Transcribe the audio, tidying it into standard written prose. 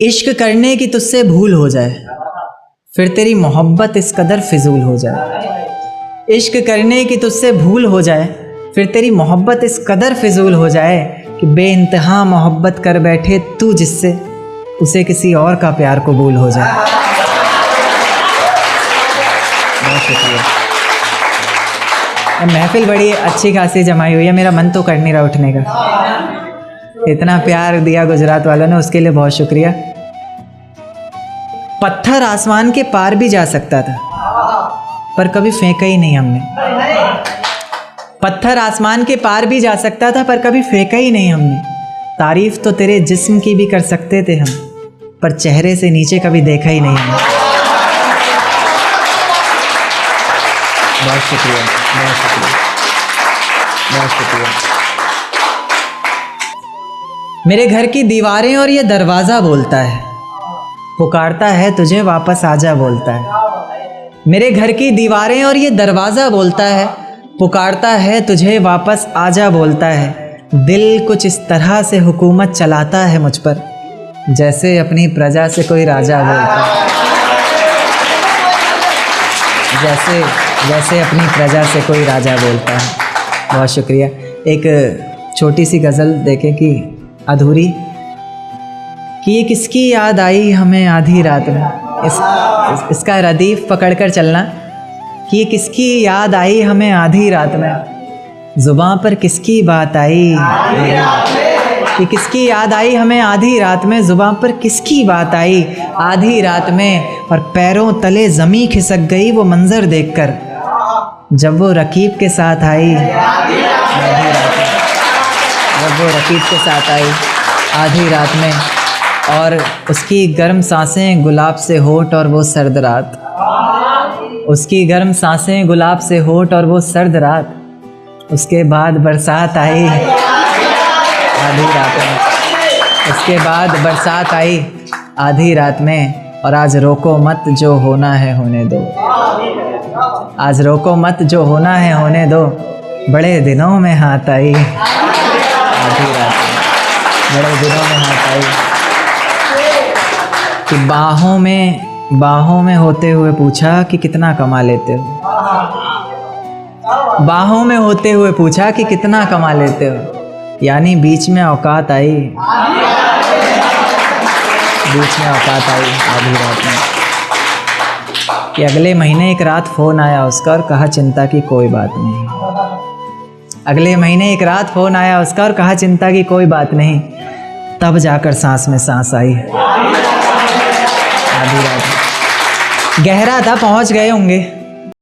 इश्क करने की तुझसे भूल हो जाए, फिर तेरी मोहब्बत इस कदर फिजूल हो जाए। इश्क करने की तुझसे भूल हो जाए, फिर तेरी मोहब्बत इस कदर फिजूल हो जाए कि बेइंतहा मोहब्बत कर बैठे तू जिससे, उसे किसी और का प्यार कबूल हो जाए। बहुत शुक्रिया। महफिल बड़ी अच्छी खासी जमाई हुई है, मेरा मन तो कर नहीं रहा उठने का। इतना प्यार दिया गुजरात वालों ने, उसके लिए बहुत शुक्रिया। पत्थर आसमान के पार भी जा सकता था, पर कभी फेंका ही नहीं हमने। पत्थर आसमान के पार भी जा सकता था, पर कभी फेंका ही नहीं हमने। तारीफ तो तेरे जिस्म की भी कर सकते थे हम, पर चेहरे से नीचे कभी देखा ही नहीं हमने। बहुत शुक्रिया, बहुत शुक्रिया, बहुत शुक्रिया। मेरे घर की दीवारें और ये दरवाज़ा बोलता है, पुकारता है तुझे वापस आजा बोलता है। मेरे घर की दीवारें और ये दरवाज़ा बोलता है, पुकारता है तुझे वापस आजा बोलता है। दिल कुछ इस तरह से हुकूमत चलाता है मुझ पर, जैसे अपनी प्रजा से कोई राजा बोलता है। जैसे अपनी प्रजा से कोई राजा बोलता है। बहुत शुक्रिया। एक छोटी सी गज़ल देखें कि अधूरी, कि ये किसकी याद आई हमें आधी रात में। इसका रदीफ पकड़कर चलना, कि ये किसकी याद आई हमें आधी रात में, ज़ुबान पर किसकी बात आई। कि किसकी याद आई हमें आधी रात में, ज़ुबान पर किसकी बात आई आधी रात में। और पैरों तले ज़मीं खिसक गई वो मंज़र देखकर, जब वो रकीब के साथ आई आधी रात में। जब वो रकीब के साथ आई आधी रात में, और उसकी गर्म सांसें गुलाब से होठ और वो सर्द रात। उसकी गर्म सांसें गुलाब से होठ और वो सर्द रात। उसके बाद बरसात आई आधी रात में। उसके बाद बरसात आई आधी रात में। और आज रोको मत जो होना है होने दो। आज रोको मत जो होना है होने दो, बड़े दिनों में हाथ आई आधी रात में। बड़े दिनों में हाथ आई कि बाहों में होते हुए पूछा कि कितना कमा लेते हो। बाहों में होते हुए पूछा कि कितना कमा लेते हो, यानी बीच में औकात आई। बीच में औकात आई आधी रात में। कि अगले महीने एक रात फ़ोन आया उसका और कहा चिंता की कोई बात नहीं। अगले महीने एक रात फ़ोन आया उसका और कहा चिंता की कोई बात नहीं। तब जाकर सांस में सांस आई आधी रात। गहरा था, पहुंच गए होंगे।